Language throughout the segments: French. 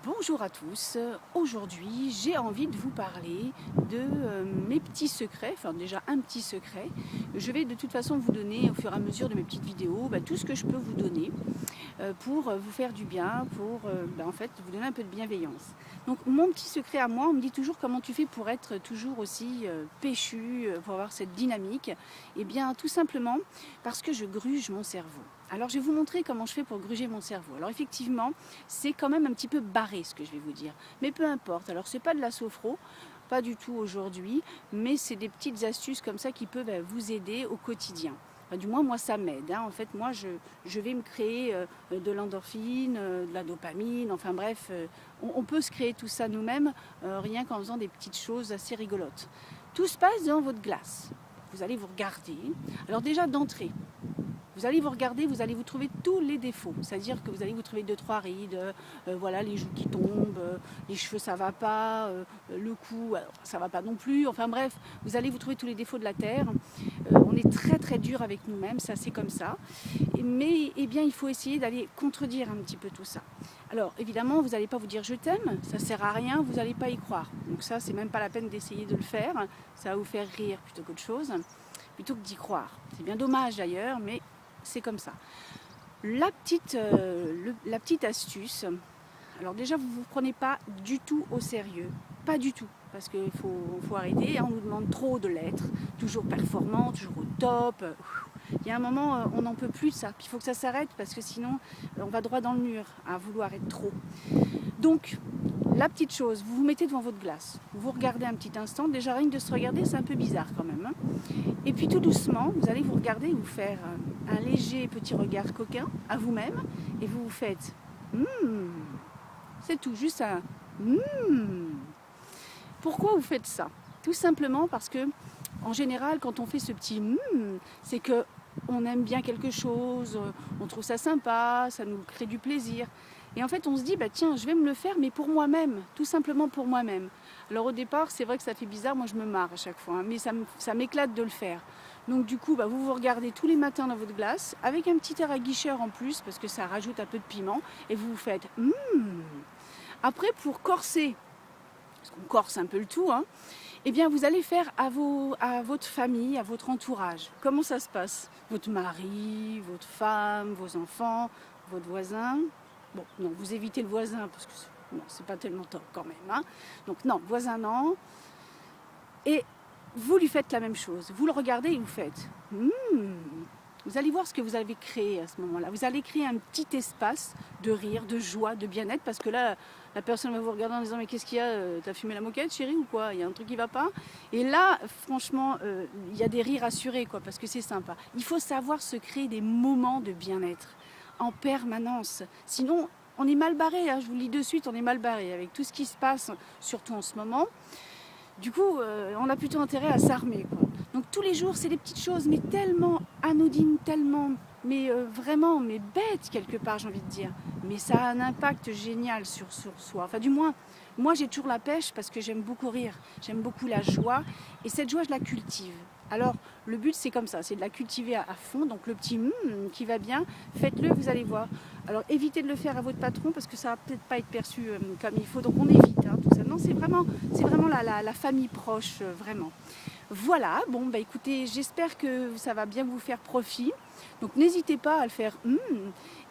Bonjour à tous, aujourd'hui j'ai envie de vous parler de mes petits secrets, enfin déjà un petit secret. Je vais de toute façon vous donner au fur et à mesure de mes petites vidéos tout ce que je peux vous donner pour vous faire du bien, pour en fait vous donner un peu de bienveillance. Donc mon petit secret à moi, on me dit toujours comment tu fais pour être toujours aussi péchu, pour avoir cette dynamique. Eh bien tout simplement parce que je gruge mon cerveau. Alors je vais vous montrer comment je fais pour gruger mon cerveau. Alors effectivement, c'est quand même un petit peu barré ce que je vais vous dire. Mais peu importe, alors c'est pas de la sophro, pas du tout aujourd'hui, mais c'est des petites astuces comme ça qui peuvent vous aider au quotidien. Enfin, du moins moi ça m'aide. En fait moi je vais me créer de l'endorphine, de la dopamine, enfin bref, on peut se créer tout ça nous-mêmes rien qu'en faisant des petites choses assez rigolotes. Tout se passe dans votre glace. Vous allez vous regarder. Alors déjà d'entrée, vous allez vous regarder, vous allez vous trouver tous les défauts. C'est-à-dire que vous allez vous trouver 2-3 rides, voilà, les joues qui tombent, les cheveux ça va pas, le cou ça va pas non plus. Enfin bref, vous allez vous trouver tous les défauts de la terre. On est très très dur avec nous-mêmes, ça c'est comme ça. Mais eh bien, il faut essayer d'aller contredire un petit peu tout ça. Alors évidemment, vous n'allez pas vous dire je t'aime, ça sert à rien, vous n'allez pas y croire. Donc ça, c'est même pas la peine d'essayer de le faire. Ça va vous faire rire plutôt qu'autre chose, plutôt que d'y croire. C'est bien dommage d'ailleurs, mais c'est comme ça. La petite astuce, alors déjà vous ne vous prenez pas du tout au sérieux, pas du tout, parce qu'il faut arrêter, on nous demande trop de l'être, toujours performant, toujours au top. Il y a un moment, on n'en peut plus de ça, puis il faut que ça s'arrête, parce que sinon on va droit dans le mur à vouloir être trop. Donc, la petite chose, vous vous mettez devant votre glace, vous regardez un petit instant, déjà rien que de se regarder, c'est un peu bizarre quand même. Et puis tout doucement, vous allez vous regarder et vous faire un léger petit regard coquin à vous-même, et vous vous faites c'est tout, juste un Pourquoi vous faites ça? Tout simplement parce que, en général, quand on fait ce petit c'est que on aime bien quelque chose, on trouve ça sympa, ça nous crée du plaisir. Et en fait, on se dit, tiens, je vais me le faire, mais pour moi-même, tout simplement pour moi-même. Alors au départ, c'est vrai que ça fait bizarre, moi je me marre à chaque fois, mais ça m'éclate de le faire. Donc du coup, vous vous regardez tous les matins dans votre glace, avec un petit air aguicheur en plus, parce que ça rajoute un peu de piment, et vous vous faites Après, pour corser, parce qu'on corse un peu le tout, eh bien vous allez faire à votre famille, à votre entourage. Comment ça se passe? Votre mari, votre femme, vos enfants, votre voisin. Bon, non, vous évitez le voisin parce que c'est pas tellement top quand même. Donc non, voisin non. Et vous lui faites la même chose. Vous le regardez et vous faites Vous allez voir ce que vous avez créé à ce moment-là. Vous allez créer un petit espace de rire, de joie, de bien-être, parce que là, la personne va vous regarder en disant mais qu'est-ce qu'il y a? T'as fumé la moquette, chérie, ou quoi? Il y a un truc qui va pas? Et là, franchement, il y a des rires assurés, quoi, parce que c'est sympa. Il faut savoir se créer des moments de bien-être en permanence. Sinon, on est mal barré, je vous le dis de suite, on est mal barré avec tout ce qui se passe, surtout en ce moment. Du coup, on a plutôt intérêt à s'armer, quoi. Donc tous les jours, c'est des petites choses, mais tellement anodines, tellement, vraiment, mais bêtes quelque part, j'ai envie de dire. Mais ça a un impact génial sur soi. Enfin, du moins, moi, j'ai toujours la pêche parce que j'aime beaucoup rire, j'aime beaucoup la joie, et cette joie, je la cultive. Alors, le but, c'est comme ça, c'est de la cultiver à fond. Donc, le petit qui va bien, faites-le, vous allez voir. Alors, évitez de le faire à votre patron parce que ça va peut-être pas être perçu comme il faut. Donc, on évite tout ça. Non, c'est vraiment la famille proche, vraiment. Voilà, bon, écoutez, j'espère que ça va bien vous faire profit. Donc, n'hésitez pas à le faire.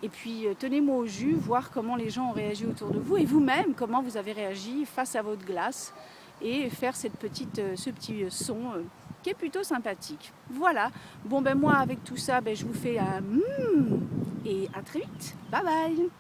Et puis, tenez-moi au jus, voir comment les gens ont réagi autour de vous et vous-même, comment vous avez réagi face à votre glace et faire ce petit son qui est plutôt sympathique. Voilà. Bon, moi, avec tout ça, je vous fais un et à très vite. Bye bye.